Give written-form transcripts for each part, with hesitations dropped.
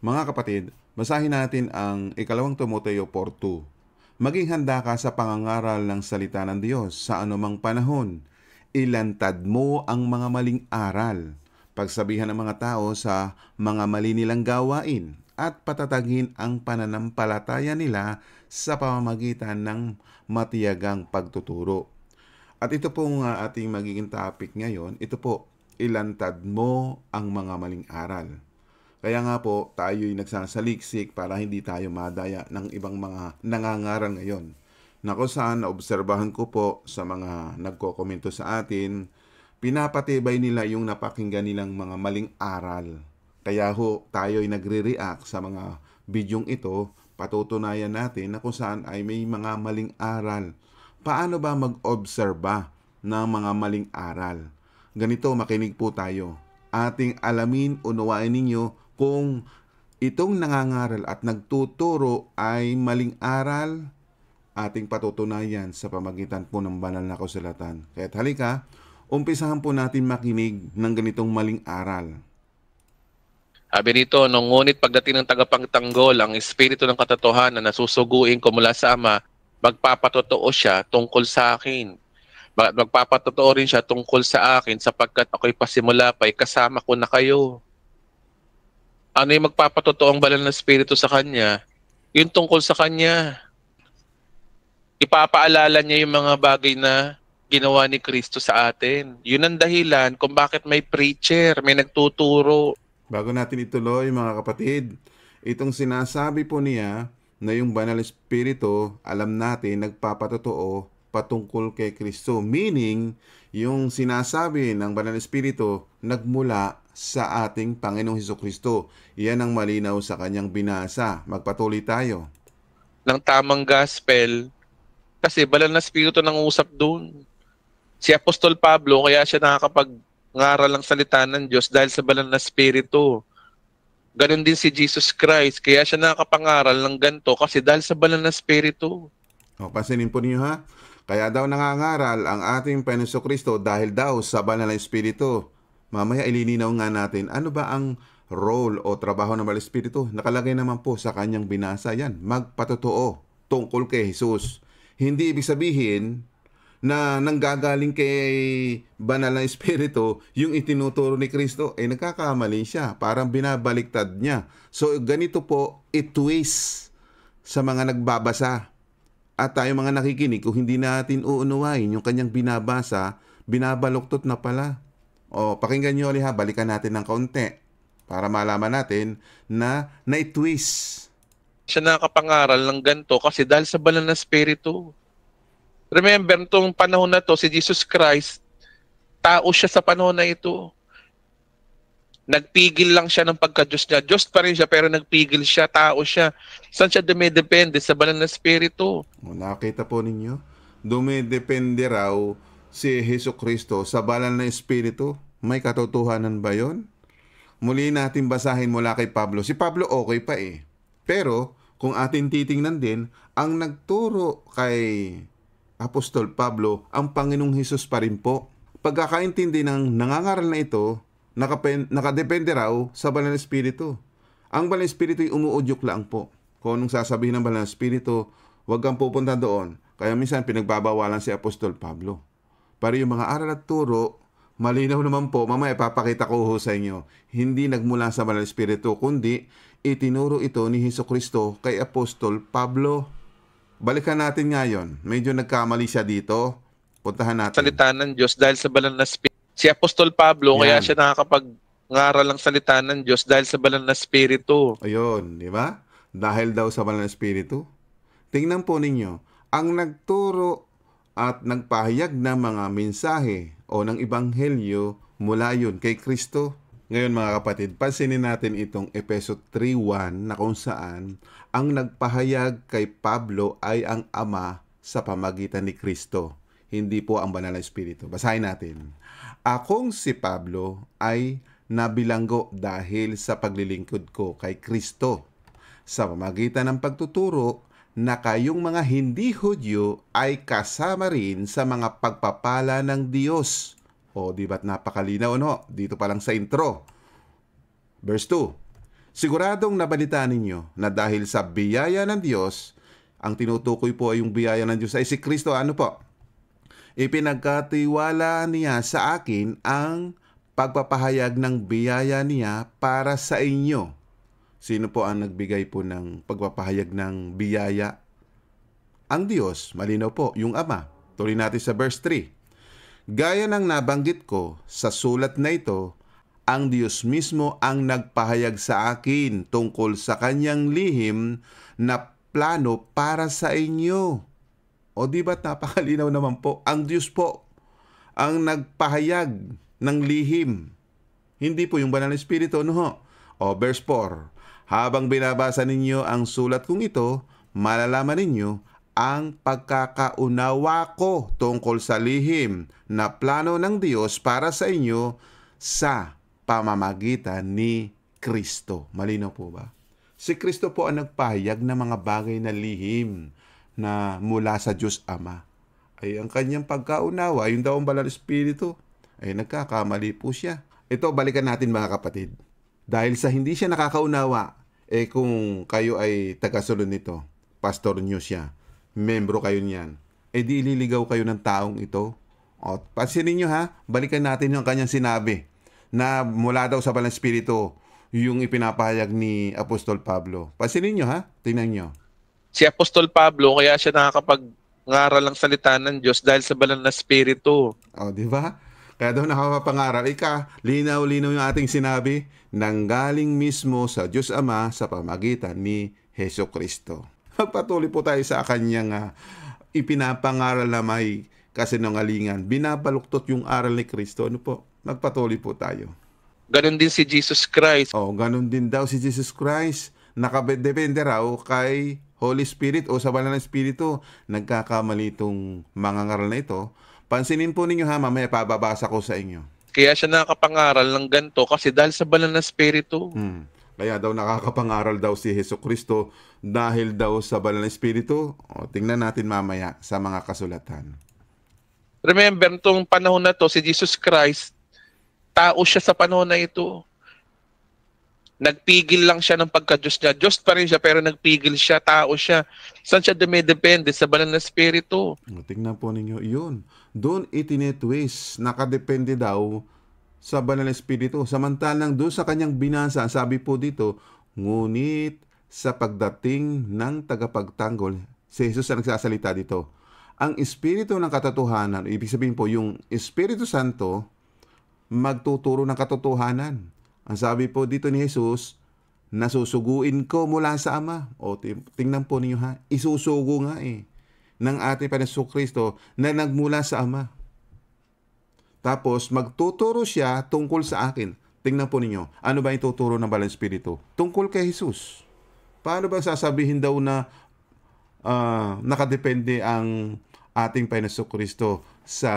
Mga kapatid, basahin natin ang ikalawang Timoteo 4:2. Maging handa ka sa pangangaral ng salita ng Diyos sa anumang panahon. Ilantad mo ang mga maling aral. Pagsabihan ng mga tao sa mga mali nilang gawain at patatagin ang pananampalataya nila sa pamamagitan ng matiyagang pagtuturo. At ito pong ating magiging topic ngayon, ito po, ilantad mo ang mga maling aral. Kaya nga po, tayo'y nagsasaliksik para hindi tayo madaya ng ibang mga nangangaral ngayon. Na kung saan, naobserbahan ko po sa mga nagkokomento sa atin, pinapatibay nila yung napakinggan nilang mga maling aral. Kaya ho, tayo'y nagre-react sa mga bidyong ito, patutunayan natin na kung saan ay may mga maling aral. Paano ba mag-obserba ng mga maling aral? Ganito, makinig po tayo. Ating alamin, unawain ninyo kung itong nangangaral at nagtuturo ay maling aral, ating patutunayan sa pamagitan po ng banal na kasulatan. Kaya't halika, umpisahan po natin makinig ng ganitong maling aral. Sabi rito, ngunit pagdating ng tagapagtanggol, ang espiritu ng katotohanan na susuguin ko mula sa Ama, magpapatotoo siya tungkol sa akin. Magpapatotoo rin siya tungkol sa akin sapagkat ako'y pasimula pa'y kasama ko na kayo. Ano yung magpapatotoo ang banal na espiritu sa kanya? Yung tungkol sa kanya. Ipapaalala niya yung mga bagay na ginawa ni Kristo sa atin. Yun ang dahilan kung bakit may preacher, may nagtuturo. Bago natin ituloy mga kapatid, itong sinasabi po niya na yung banal espiritu, alam natin, nagpapatotoo patungkol kay Kristo. Meaning, yung sinasabi ng banal espiritu, nagmula sa ating Panginoong Hesukristo. Iyan ang malinaw sa kanyang binasa. Magpatuloy tayo. Ng tamang gospel, kasi banal na espiritu nang usap doon. Si Apostol Pablo, kaya siya nakakapag-ngaral ng salita ng Diyos dahil sa banal na espiritu. Ganon din si Jesus Christ, kaya siya nakakapangaral ng ganito kasi dahil sa banal na espiritu. O, pansinin po niyo ha. Kaya daw nangangaral ang ating Panginoong Hesukristo dahil daw sa banal na espiritu. Mamaya ililinaw nga natin ano ba ang role o trabaho ng banal na espiritu. Nakalagay naman po sa kanyang binasa yan. Magpatotoo tungkol kay Jesus. Hindi ibig sabihin na nanggagaling kay banal na espiritu yung itinuturo ni Kristo, eh nagkakamali siya. Parang binabaliktad niya. So ganito po, itwist sa mga nagbabasa. At tayo mga nakikinig, kung hindi natin uunawain yung kanyang binabasa, binabaluktot na pala. O, pakinggan nyo ulit ha, balikan natin ng kaunti para malaman natin na na-twist. Siya nakakapangaral ng ganito kasi dahil sa banal na espiritu. Remember, itong panahon na to, si Jesus Christ, tao siya sa panahon na ito. Nagpigil lang siya ng pagka-Diyos niya. Diyos pa rin siya, pero nagpigil siya, tao siya. Saan siya dumidepende? Sa banal na espiritu. O, nakita po ninyo, dumidepende raw si Hesukristo sa banal na espiritu. May katotohanan ba yon? Muli natin basahin mula kay Pablo. Si Pablo okay pa eh. Pero kung atin titingnan din, ang nagturo kay Apostol Pablo, ang Panginoong Hesus pa rin po. Pagkakaintindi ng nangangaral na ito, nakadepende raw sa banal na espiritu. Ang banal na espiritu ay umuudyok lang po. Kung anong sasabihin ng banal na espiritu, huwag kang pupunta doon. Kaya minsan pinagbabawalan si Apostol Pablo. Pero yung mga aral at turo, malinaw naman po, mamaya ipapakita ko sa inyo, hindi nagmula sa banal na espiritu, kundi itinuro ito ni Hesukristo kay Apostol Pablo. Balikan natin ngayon. Medyo nagkamali siya dito. Puntahan natin. Salita ng Diyos dahil sa banal na espiritu. Si Apostol Pablo, kaya Yan. siya nakakapag-ngaral ng salita ng Diyos dahil sa banal na espiritu. Ayun, di ba? Dahil daw sa banal na espiritu. Tingnan po ninyo, ang nagturo at nagpahayag ng mga mensahe o ng ebanghelyo mula yun kay Kristo. Ngayon mga kapatid, pansinin natin itong Efeso 3:1 na kung saan ang nagpahayag kay Pablo ay ang Ama sa pamagitan ni Kristo. Hindi po ang banal na espiritu. Basahin natin. Akong si Pablo ay nabilanggo dahil sa paglilingkod ko kay Kristo sa pamagitan ng pagtuturo na kayong mga hindi Hudyo ay kasama rin sa mga pagpapala ng Diyos. O, di ba't napakalinaw, no? Dito pa lang sa intro. Verse 2. Siguradong nabalita ninyo na dahil sa biyaya ng Diyos, ang tinutukoy po ay yung biyaya ng Diyos ay si Kristo. Ano po? Ipinagkatiwala niya sa akin ang pagpapahayag ng biyaya niya para sa inyo. Sino po ang nagbigay po ng pagpapahayag ng biyaya? Ang Diyos, malinaw po, yung Ama. Tuloy natin sa verse 3. Gaya ng nabanggit ko sa sulat na ito, ang Diyos mismo ang nagpahayag sa akin tungkol sa kanyang lihim na plano para sa inyo. O di ba't napakalinaw naman po? Ang Diyos po ang nagpahayag ng lihim. Hindi po yung banal na espiritu, no ho? O verse 4. Habang binabasa ninyo ang sulat kong ito, malalaman ninyo ang pagkakaunawa ko tungkol sa lihim na plano ng Diyos para sa inyo sa pamamagitan ni Kristo. Malinaw po ba? Si Kristo po ang nagpahayag ng mga bagay na lihim na mula sa Diyos Ama. Ay ang kanyang pagkaunawa, yung daw ang banal na espiritu, ay nagkakamali po siya. Ito, balikan natin mga kapatid. Dahil sa hindi siya nakakaunawa, kung kayo ay tagasunod nito, pastor nyo siya, membro kayo niyan, di ililigaw kayo ng taong ito. O, pansinin nyo ha, balikan natin yung kanyang sinabi na mula daw sa banal na espiritu, yung ipinapahayag ni Apostol Pablo. Pansinin nyo ha, tingnan nyo. Si Apostol Pablo, kaya siya nakakapag-ngaral ng salita ng Diyos dahil sa banal na espiritu. O, di ba? Kaya daw nakakapangaral. Linaw-linaw yung ating sinabi, nanggaling mismo sa Diyos Ama sa pamagitan ni Hesus Kristo. Magpatuloy po tayo sa kanyang ipinapangaral na may kasinungalingan. Binabaluktot yung aral ni Kristo. Ano po? Magpatuloy po tayo. Ganon din si Jesus Christ. O, ganun din daw si Jesus Christ. Nakadepende raw kay Holy Spirit o sa banal na espiritu. Nagkakamali itong mga ngaral na ito. Pansinin po ninyo ha, mamaya pababasa ko sa inyo. Kaya siya nakakapangaral ng ganito kasi dahil sa banal na espiritu. Kaya daw nakakapangaral daw si Hesus Kristo dahil daw sa banal na espiritu. O, tingnan natin mamaya sa mga kasulatan. Remember, itong panahon na to, si Jesus Christ, tao siya sa panahon na ito. Nagpigil lang siya ng pagka-Diyos niya. Diyos pa rin siya pero nagpigil siya, tao siya. Saan siya dumidepende? Sa banal na espiritu. Tingnan po ninyo, yun. Doon itinetwist, nakadepende daw sa banal na espiritu. Samantalang doon sa kanyang binasa, sabi po dito, ngunit sa pagdating ng tagapagtanggol, si Jesus ang nagsasalita dito. Ang espiritu ng katotohanan, ibig sabihin po, yung Espiritu Santo, magtuturo ng katotohanan. Ang sabi po dito ni Jesus, nasusuguin ko mula sa Ama. O tingnan po ninyo ha, isusugo nga ng ating Panginoong Kristo na nagmula sa Ama. Tapos magtuturo siya tungkol sa akin. Tingnan po ninyo, ano ba yung tuturo ng Banal na Espiritu? Tungkol kay Jesus. Paano ba sasabihin daw na nakadepende ang ating Panginoong Kristo sa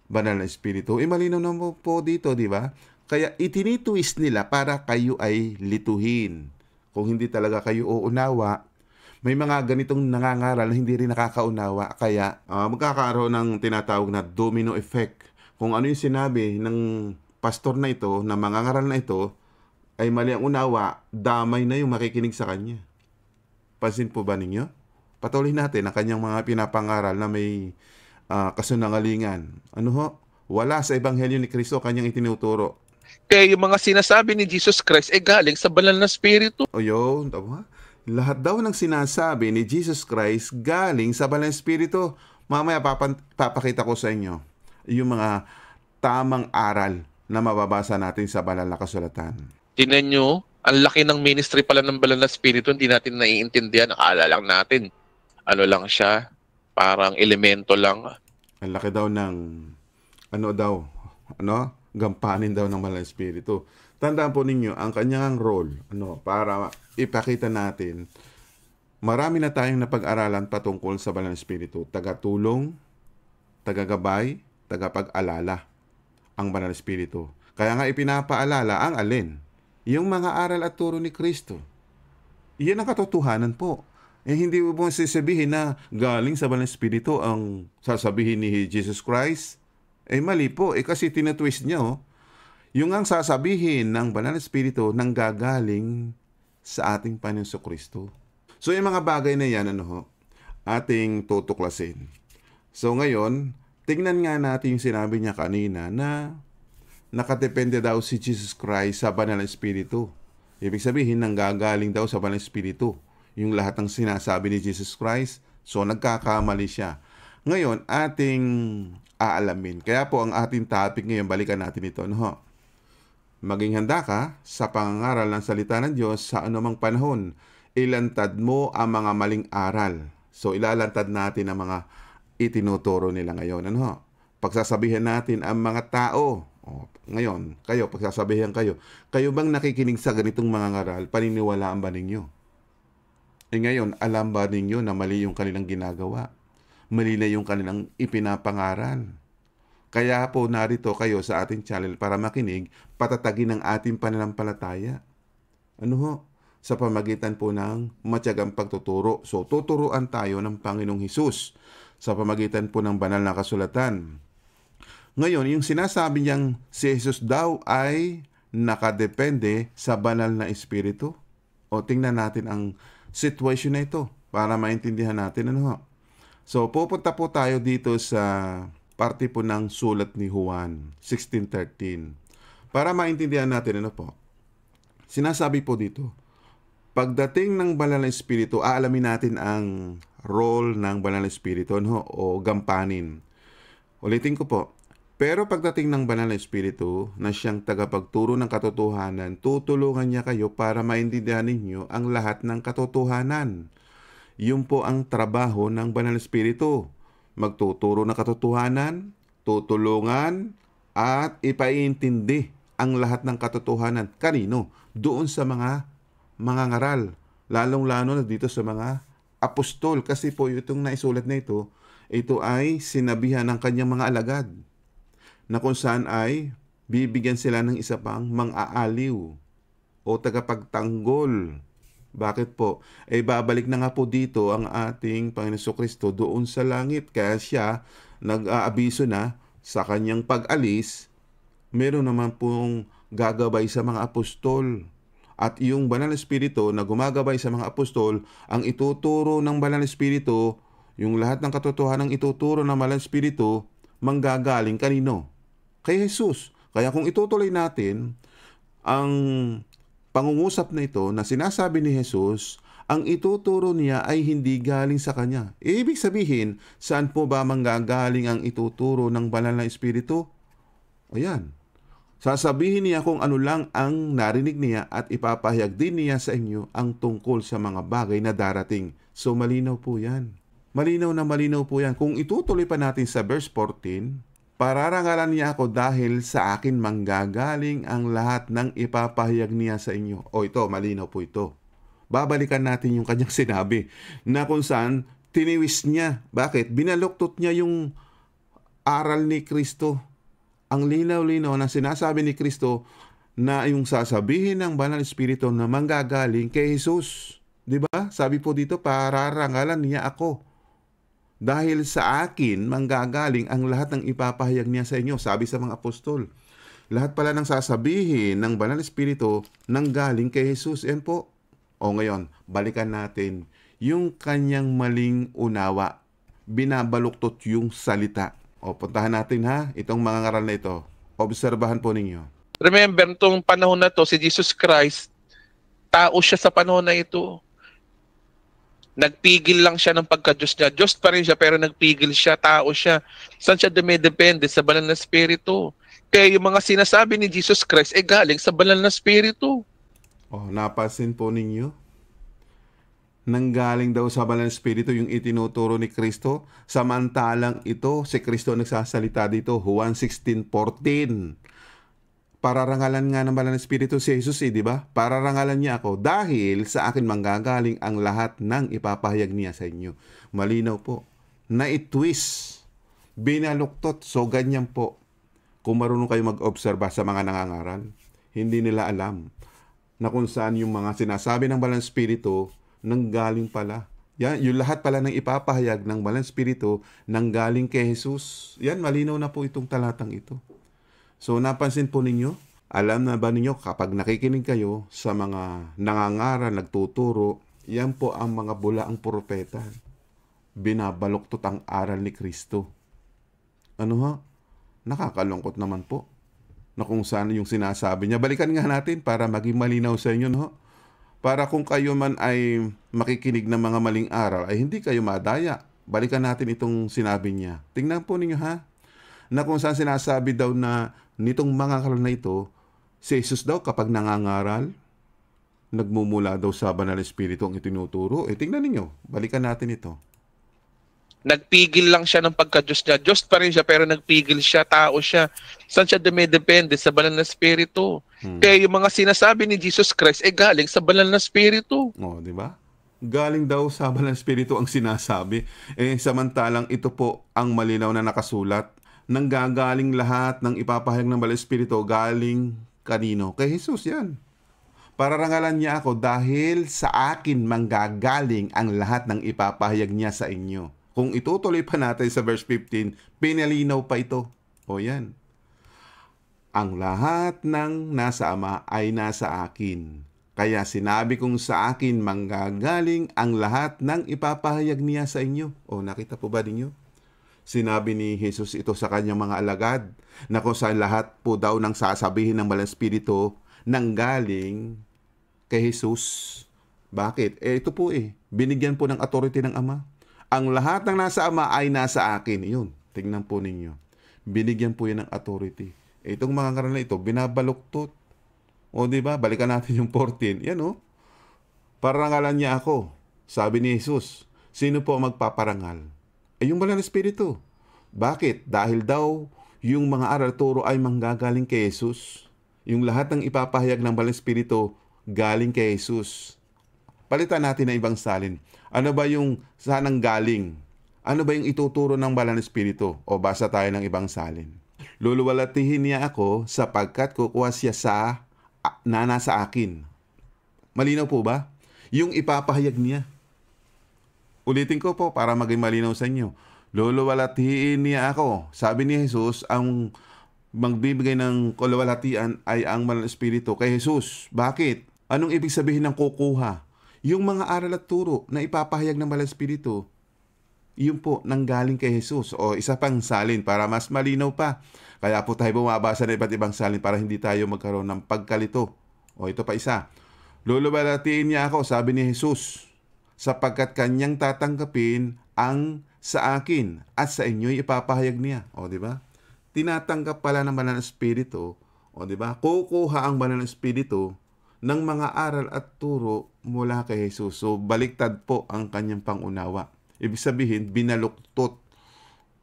Banal na Espiritu? Malinaw na po dito, di ba? Kaya itinitwist nila para kayo ay lituhin. Kung hindi talaga kayo uunawa, may mga ganitong nangangaral na hindi rin nakakaunawa. Kaya magkakaroon ng tinatawag na domino effect. Kung ano yung sinabi ng pastor na ito, na mangangaral na ito, ay mali ang unawa, damay na yung makikinig sa kanya. Pansin po ba ninyo? Patuloy natin ang kanyang mga pinapangaral na may kasunungalingan. Ano ho? Wala sa Ebanghelyo ni Kristo kanyang itinuturo. Kaya yung mga sinasabi ni Jesus Christ galing sa banal na espiritu. O yun, tama. Lahat daw ng sinasabi ni Jesus Christ galing sa banal na espiritu. Mamaya papakita ko sa inyo yung mga tamang aral na mababasa natin sa banal na kasulatan. Tingnan nyo, ang laki ng ministry pala ng banal na espiritu, hindi natin naiintindihan. Akala lang natin, ano lang siya, parang elemento lang. Ang laki daw ng, gampanin daw ng banal na espiritu. Tandaan po ninyo, ang kanyang role, para ipakita natin, marami na tayong napag-aralan patungkol sa banal na espiritu. Tagatulong, tagagabay, tagapag-alala ang banal na espiritu. Kaya nga ipinapaalala ang alin? Yung mga aral at turo ni Kristo. Iyan ang katotohanan po. Hindi mo sasabihin na galing sa banal na espiritu ang sasabihin ni Jesus Christ. Mali po. Kasi tinatwist niya, yung ang sasabihin ng banal na espiritu nang gagaling sa ating Panginoon Kristo. So yung mga bagay na yan, ating tutuklasin. So ngayon, tingnan nga natin yung sinabi niya kanina na nakadepende daw si Jesus Christ sa Banal na Espiritu. Ibig sabihin, nanggagaling daw sa Banal na Espiritu yung lahat ng sinasabi ni Jesus Christ. So nagkakamali siya. Ngayon, ating aalamin. Kaya po ang ating topic ngayon, balikan natin ito. Maging handa ka sa pangangaral ng salita ng Diyos sa anumang panahon. Ilantad mo ang mga maling aral. So ilalantad natin ang mga itinuturo nila ngayon. Pagsasabihan natin ang mga tao. Ngayon, pagsasabihan kayo bang nakikinig sa ganitong mga ngaral? Paniniwalaan ba ninyo? Ngayon, alam ba ninyo na mali yung kanilang ginagawa? Mali na yung kanilang ipinapangaral. Kaya po narito kayo sa ating channel para makinig, patatagin ang ating pananampalataya. Sa pamagitan po ng matyagang pagtuturo. So, tuturuan tayo ng Panginoong Hesus sa pamagitan po ng banal na kasulatan. Ngayon, yung sinasabi niyang si Jesus daw ay nakadepende sa banal na espiritu. O tingnan natin ang situation na ito para maintindihan natin. So, pupunta po tayo dito sa parte po ng sulat ni Juan 16:13. Para maintindihan natin sinasabi po dito, pagdating ng banal na espiritu, aalamin natin ang role ng banal na espiritu o gampanin. Ulitin ko po, pero pagdating ng banal na espiritu na siyang tagapagturo ng katotohanan, tutulungan niya kayo para maintindihan ninyo ang lahat ng katotohanan. Yun po ang trabaho ng banal na espiritu. Magtuturo ng katotohanan, tutulungan, at ipaintindi ang lahat ng katotohanan. Kanino? Doon sa mga ngaral. Lalong-lalo na dito sa mga apostol. Kasi po itong naisulat na ito ay sinabihan ng kanyang mga alagad na kung saan ay bibigyan sila ng isa pang mang-aaliw o tagapagtanggol. Bakit po? Babalik na nga po dito ang ating Panginoon Kristo doon sa langit. Kaya siya nag-aabiso na sa kanyang pag-alis, meron naman pong gagabay sa mga apostol. At yung Banal na Espiritu na gumagabay sa mga apostol, ang ituturo ng Banal na Espiritu, yung lahat ng katotohanan ng ituturo ng Banal na Espiritu, manggagaling kanino? Kay Jesus. Kaya kung itutuloy natin, ang pangungusap na ito na sinasabi ni Jesus, ang ituturo niya ay hindi galing sa kanya. Ibig sabihin, saan po ba manggagaling ang ituturo ng Banal na Espiritu? Ayan. Sasabihin niya kung ano lang ang narinig niya at ipapahayag din niya sa inyo ang tungkol sa mga bagay na darating. So malinaw po yan. Malinaw po yan. Kung itutuloy pa natin sa verse 14, pararangalan niya ako dahil sa akin manggagaling ang lahat ng ipapahayag niya sa inyo. O ito, malinaw po ito. Babalikan natin yung kanyang sinabi na kung saan tiniwis niya. Bakit? Binaluktot niya yung aral ni Kristo. Ang linaw-linaw na sinasabi ni Kristo na yung sasabihin ng Banal Espiritu na manggagaling kay Jesus. Diba? Sabi po dito, pararangalan niya ako. Dahil sa akin, manggagaling ang lahat ng ipapahayag niya sa inyo. Sabi sa mga apostol. Lahat pala ng sasabihin ng Banal Espiritu nanggaling kay Jesus. Yan po. O ngayon, balikan natin yung kanyang maling unawa. Binabaluktot yung salita. O puntahan natin itong mga ngaral na ito. Obserbahan po ninyo. Remember, itong panahon na to, si Jesus Christ, tao siya sa panahon na ito. Nagpigil lang siya ng pagka-Diyos niya. Diyos pa rin siya, pero nagpigil siya, tao siya. Saan siya dumidepende? Sa Banal na Espiritu. Kaya yung mga sinasabi ni Jesus Christ galing sa Banal na Espiritu. Napansin po ninyo? Nanggaling daw sa Banal na Espiritu yung itinuturo ni Kristo. Samantalang ito, si Kristo nagsasalita dito, Juan 16:14. Pararangalan nga ng Banal na Espiritu si Jesus, di ba? Pararangalan niya ako dahil sa akin manggagaling ang lahat ng ipapahayag niya sa inyo. Malinaw po. Na-twist. Binaluktot. So, ganyan po. Kung marunong kayo mag-obserba sa mga nangangaral, hindi nila alam na kung saan yung mga sinasabi ng Banal na Espiritu nanggaling pala. Yan, yung lahat pala ng ipapahayag ng Banal na Espiritu nanggaling kay Jesus. Yan, malinaw na po itong talatang ito. So, napansin po ninyo, Alam na ba ninyo kapag nakikinig kayo sa mga nangangaral, nagtuturo, yan po ang mga bulaang propeta. Binabaluktot ang aral ni Kristo. Ano ha? Nakakalungkot naman po na kung saan yung sinasabi niya. Balikan nga natin para maging malinaw sa inyo, no? Para kung kayo man ay makikinig ng mga maling aral, ay hindi kayo madaya. Balikan natin itong sinabi niya. Tingnan po ninyo ha, na kung saan sinasabi daw na nitong mga aral na ito, si Jesus daw kapag nangangaral, nagmumula daw sa Banal na Espiritu ang itinuturo. Tingnan ninyo, balikan natin ito. Nagpigil lang siya ng pagka-Diyos niya. Diyos pa rin siya pero nagpigil siya, tao siya. Saan siya dumidepende? Sa Banal na Espiritu. Kaya yung mga sinasabi ni Jesus Christ galing sa Banal na Espiritu. Di ba? Galing daw sa Banal na Espiritu ang sinasabi. Samantalang ito po ang malinaw na nakasulat. Nanggagaling lahat ng ipapahayag ng Banal na Espiritu galing kanino? Kay Jesus yan. Pararangalan niya ako dahil sa akin manggagaling ang lahat ng ipapahayag niya sa inyo. Kung itutuloy pa natin sa verse 15, pinalinaw pa ito. Yan. Ang lahat ng nasa Ama ay nasa akin. Kaya sinabi kong sa akin manggagaling ang lahat ng ipapahayag niya sa inyo. Nakita po ba ninyo? Sinabi ni Jesus ito sa kanyang mga alagad na kung saan lahat po daw ng sasabihin ng Banal na Espiritu nanggaling kay Jesus. Bakit? Ito po binigyan po ng authority ng Ama. Ang lahat ng nasa Ama ay nasa akin. Yun, tingnan po ninyo. Binigyan po yan ng authority. Itong mga ngaral na ito, binabaluktot. Diba? Balikan natin yung 14. Yan Parangalan niya ako. Sabi ni Jesus, sino po magpaparangal? Yung Banal na Espiritu. Bakit? Dahil daw yung mga aral turo ay manggagaling kay Jesus. Yung lahat ng ipapahayag ng Banal na Espiritu galing kay Jesus. Palitan natin ng ibang salin. Ano ba yung sanang galing? Ano ba yung ituturo ng Banal na Espiritu? Basa tayo ng ibang salin. Luluwalatihin niya ako sapagkat kukuha siya na nasa akin. Malinaw po ba? Yung ipapahayag niya. Ulitin ko po para maging malinaw sa inyo. Luluwalatihin niya ako. Sabi ni Jesus, ang magbibigay ng kuluwalhatian ay ang Banal na Espiritu kay Jesus. Bakit? Anong ibig sabihin ng kukuha? Yung mga aral at turo na ipapahayag ng Banal na Espiritu, yun po nanggaling kay Jesus. Isa pang salin para mas malinaw pa. Kaya po tayo bumabasa ng iba't ibang salin para hindi tayo magkaroon ng pagkalito. Ito pa isa. Luluwalhatiin niya ako, sabi ni Jesus, sapagkat kanyang tatanggapin ang sa akin at sa inyo'y ipapahayag niya. Di ba? Tinatanggap pala ng Banal na Espiritu, di ba? Kukuha ang Banal na Espiritu ng mga aral at turo mula kay Jesus. Baliktad po ang kanyang pangunawa. Ibig sabihin, binaluktot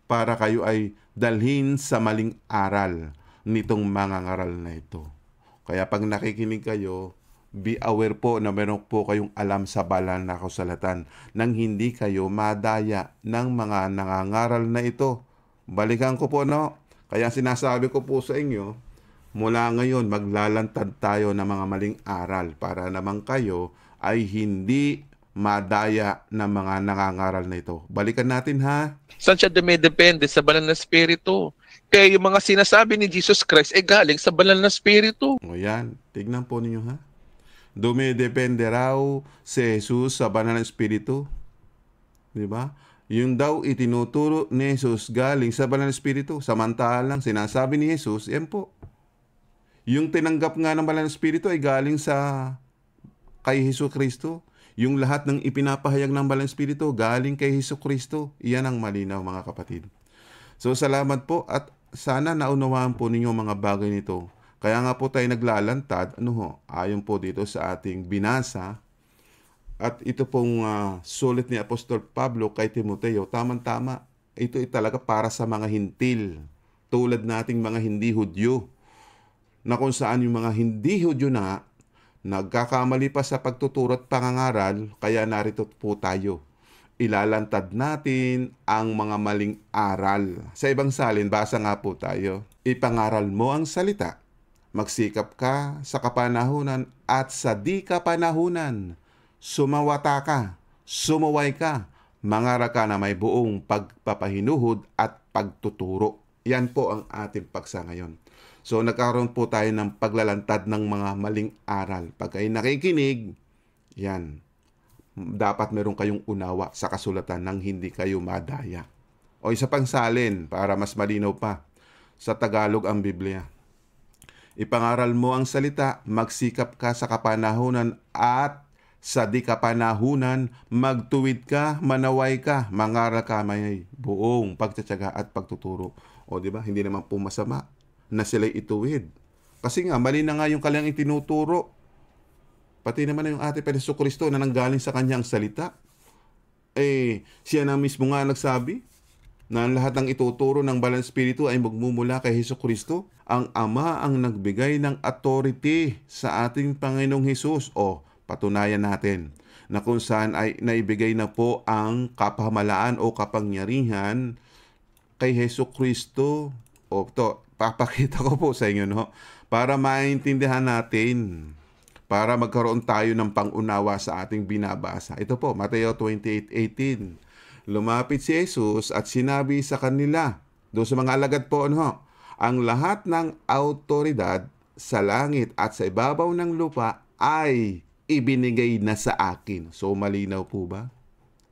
para kayo ay dalhin sa maling aral nitong mga ngaral na ito. Kaya pag nakikinig kayo, be aware po na meron po kayong alam sa banal na kasulatan nang hindi kayo madaya ng mga nangangaral na ito. Balikan ko po, Kaya sinasabi ko po sa inyo, mula ngayon maglalantad tayo ng mga maling aral para naman kayo ay hindi madaya ng mga nangangaral na ito. Balikan natin ha. Saan siya dumidepende? Sa Banal na Espiritu. Kaya yung mga sinasabi ni Jesus Christ galing sa Banal na Espiritu. Yan. Tignan po ninyo ha. Dumidepende raw si Jesus sa Banal na Espiritu. Diba? Yung daw itinuturo ni Jesus galing sa Banal na Espiritu. Samantalang sinasabi ni Jesus, yan po. Yung tinanggap nga ng Banal na Espiritu ay galing kay Hesus Kristo. Yung lahat ng ipinapahayag ng Banal na Espiritu galing kay Hesus Kristo. Iyan ang malinaw mga kapatid. So salamat po at sana naunawaan po ninyo mga bagay nito. Kaya nga po tayo naglalantad, ayon po dito sa ating binasa. At ito pong sulit ni Apostol Pablo kay Timoteo, tamang-tama. Ito ay talaga para sa mga hintil. Tulad nating mga hindi Hudyo. Na kung saan yung mga hindi Hudyo na nagkakamali pa sa pagtuturo at pangangaral, kaya narito po tayo. Ilalantad natin ang mga maling aral. Sa ibang salin, basa nga po tayo. Ipangaral mo ang salita. Magsikap ka sa kapanahunan at sa di kapanahunan. Sumawata ka, sumuway ka, mangaral ka na may buong pagpapahinuhod at pagtuturo. Yan po ang ating paksa ngayon. So nagkaroon po tayo ng paglalantad ng mga maling aral. Pag kayo nakikinig, yan, dapat meron kayong unawa sa kasulatan nang hindi kayo madaya. O isa pang salin para mas malinaw pa. Sa Tagalog ang Biblia. Ipangaral mo ang salita, magsikap ka sa kapanahunan at sa di kapanahunan, magtuwid ka, manaway ka, mangaral ka, may buong pagtsatsaga at pagtuturo. O di ba? Hindi naman po masama na sila'y ituwid. Kasi nga, mali na nga yung kanyang itinuturo. Pati naman yung ating Jesucristo na nanggaling sa kanyang salita. Siya na mismo nga nagsabi na ang lahat ng ituturo ng Banal na Espiritu ay magmumula kay Jesucristo. Ang Ama ang nagbigay ng authority sa ating Panginoong Hesus. O, patunayan natin na kung saan ay naibigay na po ang kapamalaan o kapangyarihan kay Jesucristo. O, to, papakita ko po sa inyo, no? Para maintindihan natin, para magkaroon tayo ng pangunawa sa ating binabasa. Ito po, Mateo 28:18. Lumapit si Jesus at sinabi sa kanila, doon sa mga alagad po, ang lahat ng autoridad sa langit at sa ibabaw ng lupa ay ibinigay na sa akin. So, malinaw po ba?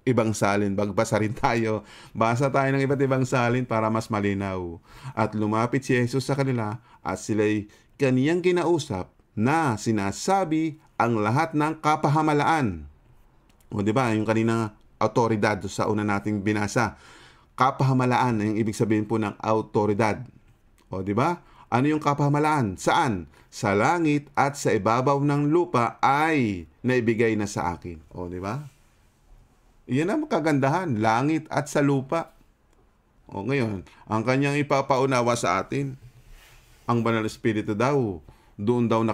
Ibang salin, bagbasa rin tayo. Basa tayo ng iba't ibang salin para mas malinaw. At lumapit si Jesus sa kanila at sila'y kaniyang kinausap na sinasabi ang lahat ng kapahamalaan. O, di ba? Yung kanina autoridad sa una nating binasa. Kapahamalaan, yung ibig sabihin po ng autoridad. O, di ba? Ano yung kapahamalaan? Saan? Sa langit at sa ibabaw ng lupa ay naibigay na sa akin. O, di ba? Iyan ang kagandahan, langit at sa lupa. O, ngayon, ang kanyang ipapaunawa sa atin, ang Banal na Espiritu daw, doon daw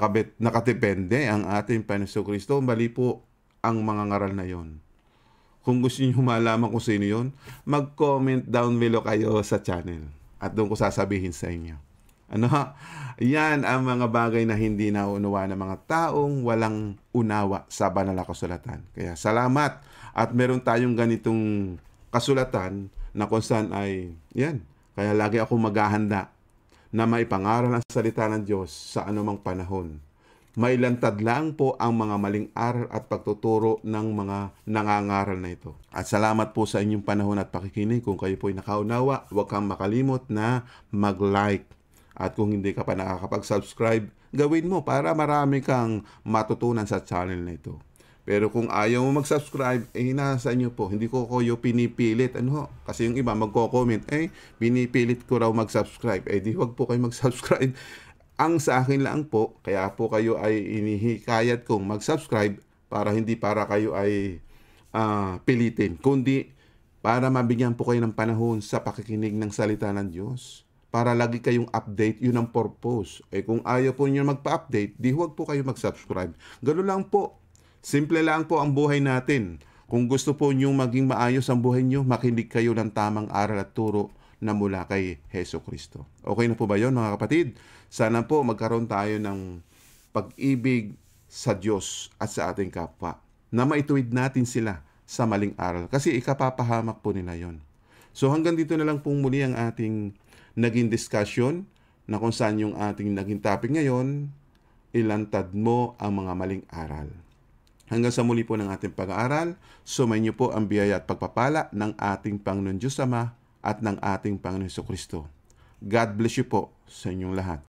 nakatipende ang ating Panginoong Jesucristo. Mali po ang mga ngaral na yon. Kung gusto niyo malaman kung sino yun, mag-comment down below kayo sa channel. At doon ko sasabihin sa inyo. Yan ang mga bagay na hindi nauunawa ng mga taong walang unawa sa banal na kasulatan. Kaya salamat at meron tayong ganitong kasulatan na kung saan ay, yan. Kaya lagi ako maghahanda na maipangaral ang salita ng Diyos sa anumang panahon. May lantad lang po ang mga maling aral at pagtuturo ng mga nangangaral na ito. At salamat po sa inyong panahon at pakikinig. Kung kayo po ay nakaunawa, huwag kang makalimot na mag-like. At kung hindi ka pa nakakapag-subscribe, gawin mo para marami kang matutunan sa channel na ito. Pero kung ayaw mo mag-subscribe, nasa inyo po. Hindi ko kayo pinipilit. Kasi yung iba magko-comment, pinipilit ko raw mag-subscribe. Di wag po kayo mag-subscribe. Ang sa akin lang po, kaya po kayo ay inihikayat kong mag-subscribe para hindi para kayo ay pilitin, kundi para mabigyan po kayo ng panahon sa pakikinig ng salita ng Diyos. Para lagi kayong update, yun ang purpose. Kung ayaw po niyo magpa-update, di huwag po kayo mag-subscribe. Ganun lang po. Simple lang po ang buhay natin. Kung gusto po niyo maging maayos ang buhay niyo, makinig kayo ng tamang aral at turo na mula kay Jesucristo. Okay na po ba yun, mga kapatid? Sana po magkaroon tayo ng pag-ibig sa Diyos at sa ating kapwa na maituwid natin sila sa maling aral. Kasi ikapapahamak po nila yon. So hanggang dito na lang pong muli ang ating naging discussion na kung saan yung ating naging topic ngayon, ilantad mo ang mga maling aral. Hanggang sa muli po ng ating pag-aaral, sumayin niyo po ang biyaya at pagpapala ng ating Panginoon Diyos Ama at ng ating Panginoon Jesucristo. God bless you po sa inyong lahat.